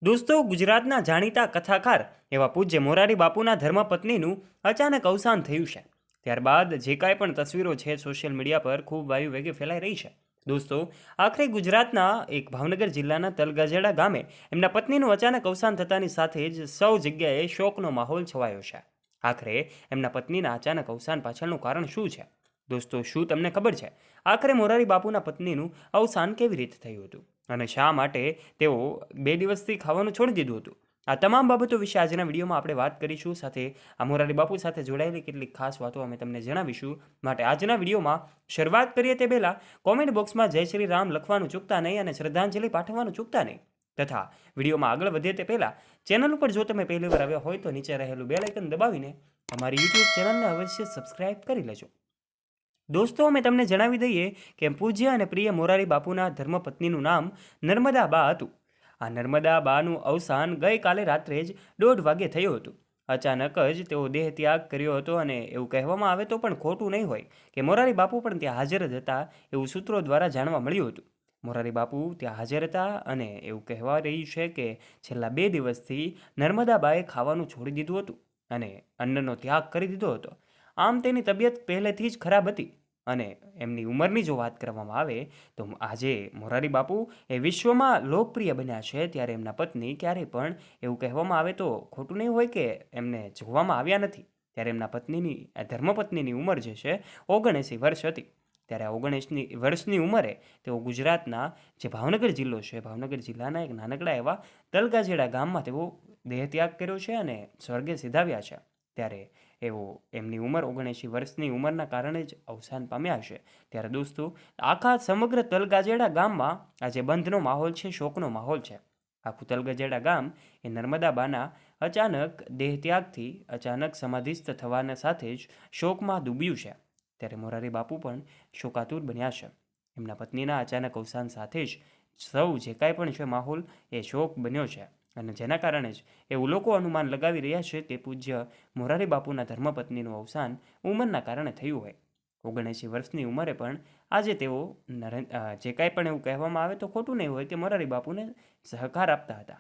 દોસ્તો, ગુજરાતના જાણીતા કથાકાર એવા પૂજ્ય મોરારી બાપુના ધર્મપત્નીનું અચાનક અવસાન થયું છે. ત્યારબાદ જે કાંઈ પણ તસવીરો છે સોશિયલ મીડિયા પર ખૂબ વાયુ વેગે ફેલાઈ રહી છે. દોસ્તો, આખરે ગુજરાતના એક ભાવનગર જિલ્લાના તલગાજેડા ગામે એમના પત્નીનું અચાનક અવસાન થતાની સાથે જ સૌ જગ્યાએ શોકનો માહોલ છવાયો છે. આખરે એમના પત્નીના અચાનક અવસાન પાછળનું કારણ શું છે? દોસ્તો, શું તમને ખબર છે આખરે મોરારી બાપુના પત્નીનું અવસાન કેવી રીતે થયું હતું અને શા માટે તેઓ 2 દિવસથી ખાવાનું છોડી દીધું હતું? આ તમામ બાબતો વિશે આજના વિડીયોમાં આપણે વાત કરીશું. સાથે આ મોરારી બાપુ સાથે જોડાયેલી કેટલીક ખાસ વાતો અમે તમને જણાવીશું. માટે આજના વિડીયોમાં શરૂઆત કરીએ તે પહેલાં કોમેન્ટ બોક્સમાં જય શ્રી રામ લખવાનું ચૂકતા નહીં અને શ્રદ્ધાંજલિ પાઠવવાનું ચૂકતા નહીં. તથા વિડીયોમાં આગળ વધીએ તે પહેલાં ચેનલ ઉપર જો તમે પહેલી વાર આવ્યા હોય તો નીચે રહેલું બેલ આઇકન દબાવીને અમારી યુટ્યુબ ચેનલને અવશ્ય સબસ્ક્રાઇબ કરી લેજો. દોસ્તો, અમે તમને જણાવી દઈએ કે પૂજ્ય અને પ્રિય મોરારી બાપુના ધર્મપત્નીનું નામ નર્મદા બા હતું. આ નર્મદા બાનું અવસાન ગઈકાલે રાત્રે જ 1:30 વાગે થયું હતું. અચાનક જ તેઓ દેહ ત્યાગ કર્યો હતો અને એવું કહેવામાં આવે તો પણ ખોટું નહીં હોય કે મોરારી બાપુ પણ ત્યાં હાજર જ હતા એવું સૂત્રો દ્વારા જાણવા મળ્યું હતું. મોરારી બાપુ ત્યાં હાજર હતા અને એવું કહેવા રહ્યું છે કે છેલ્લા 2 દિવસથી નર્મદા બાએ ખાવાનું છોડી દીધું હતું અને અન્નનો ત્યાગ કરી દીધો હતો. આમ તેની તબિયત પહેલેથી જ ખરાબ હતી અને એમની ઉંમરની જો વાત કરવામાં આવે તો આજે મોરારી બાપુ એ વિશ્વમાં લોકપ્રિય બન્યા છે, ત્યારે એમના પત્ની ક્યારેય પણ એવું કહેવામાં આવે તો ખોટું નહીં હોય કે એમને જોવામાં આવ્યા નથી. ત્યારે એમના પત્નીની ધર્મપત્નીની ઉંમર જે છે 79 વર્ષ હતી. ત્યારે આ 79 વર્ષની ઉંમરે તેઓ ગુજરાતના જે ભાવનગર જિલ્લો છે, ભાવનગર જિલ્લાના એક નાનકડા એવા તલગાજેડા ગામમાં તેઓ દેહત્યાગ કર્યો છે અને સ્વર્ગે સિધાવ્યા છે. ત્યારે એમની ઉંમર 79 વર્ષની ઉંમરના કારણે જ અવસાન પામ્યા છે. ત્યારે દોસ્તો, આખા સમગ્ર તલગાજેડા ગામમાં આજે બંધનો માહોલ છે, શોકનો માહોલ છે. આખું તલગાજેડા ગામ એ નર્મદા બાના અચાનક દેહત્યાગથી અચાનક સમાધિસ્થ થવાના સાથે જ શોકમાં ડૂબ્યું છે. ત્યારે મોરારી બાપુ પણ શોકાતુર બન્યા છે. એમના પત્નીના અચાનક અવસાન સાથે જ સૌ જે કાંઈ પણ છે માહોલ એ શોક બન્યો છે અને જેના કારણે જ એવું લોકો અનુમાન લગાવી રહ્યા છે કે પૂજ્ય મોરારી બાપુના ધર્મપત્નીનું અવસાન ઉંમરના કારણે થયું હોય. 79 વર્ષની ઉંમરે પણ આજે તેઓ જે કાંઈ પણ એવું કહેવામાં આવે તો ખોટું નહીં હોય કે મોરારી બાપુને સહકાર આપતા હતા.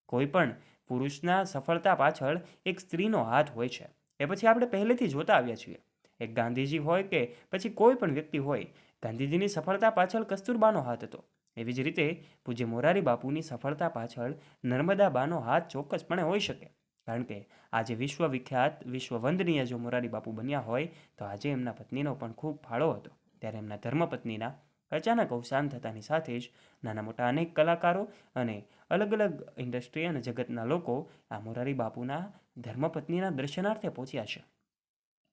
કોઈ પણ પુરુષના સફળતા પાછળ એક સ્ત્રીનો હાથ હોય છે, એ પછી આપણે પહેલેથી જોતા આવ્યા છીએ. એક ગાંધીજી હોય કે પછી કોઈ પણ વ્યક્તિ હોય, ગાંધીજીની સફળતા પાછળ કસ્તુરબાનો હાથ હતો. એવી જ રીતે પૂજ્ય મોરારી બાપુની સફળતા પાછળ નર્મદા બાનો હાથ ચોક્કસપણે હોઈ શકે. કારણ કે આજે વિશ્વવિખ્યાત વિશ્વવંદનીય જો મોરારી બાપુ બન્યા હોય તો આજે એમના પત્નીનો પણ ખૂબ ફાળો હતો. ત્યારે એમના ધર્મપત્નીના અચાનક અવસાન થતાની સાથે જ નાના મોટા અનેક કલાકારો અને અલગ અલગ ઇન્ડસ્ટ્રી અને જગતના લોકો આ મોરારી બાપુના ધર્મપત્નીના દર્શનાર્થે પહોંચ્યા છે.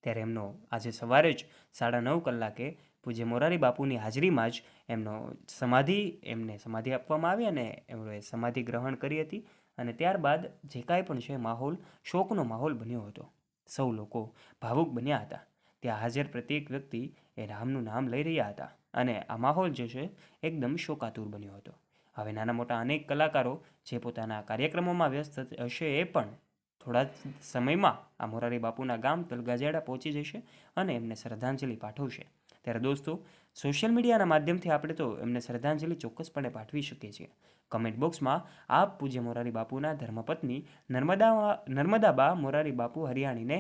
ત્યારે એમનો આજે સવારે જ 9:30 કલાકે પૂજ્ય મોરારી બાપુની હાજરીમાં જ એમને સમાધિ આપવામાં આવી અને એમણે સમાધિ ગ્રહણ કરી હતી. અને ત્યારબાદ જે કાંઈ પણ છે માહોલ શોકનો માહોલ બન્યો હતો. સૌ લોકો ભાવુક બન્યા હતા. ત્યાં હાજર પ્રત્યેક વ્યક્તિ એ રામનું નામ લઈ રહ્યા હતા અને આ માહોલ જે છે એકદમ શોકાતુર બન્યો હતો. હવે નાના મોટા અનેક કલાકારો જે પોતાના કાર્યક્રમોમાં વ્યસ્ત હશે એ પણ થોડા જ સમયમાં આ મોરારી બાપુના ગામ તલગાજેડા પહોંચી જશે અને એમને શ્રદ્ધાંજલિ પાઠવશે. ત્યારે દોસ્તો, સોશિયલ મીડિયાના માધ્યમથી આપણે તો એમને શ્રદ્ધાંજલિ ચોક્કસપણે પાઠવી શકીએ છીએ. કમેન્ટ બોક્સમાં આપ પૂજ્ય મોરારી બાપુના ધર્મપત્ની નર્મદા બા મોરારી બાપુ હરિયાણીને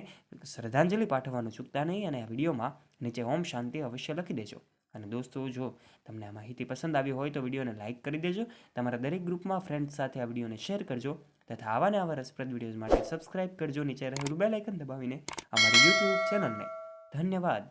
શ્રદ્ધાંજલિ પાઠવવાનું ચૂકતા નહીં અને આ વિડીયોમાં નીચે ઓમ શાંતિ અવશ્ય લખી દેજો. અને દોસ્તો, જો તમને આ માહિતી પસંદ આવી હોય તો વિડીયોને લાઇક કરી દેજો. તમારા દરેક ગ્રુપમાં ફ્રેન્ડ્સ સાથે આ વિડીયોને શેર કરજો તથા આવા ને આવા રસપ્રદ વિડીયોઝ માટે સબસ્ક્રાઇબ કરજો નીચે રહેલું બેલ આઇકન દબાવીને અમારી યુટ્યુબ ચેનલને. ધન્યવાદ.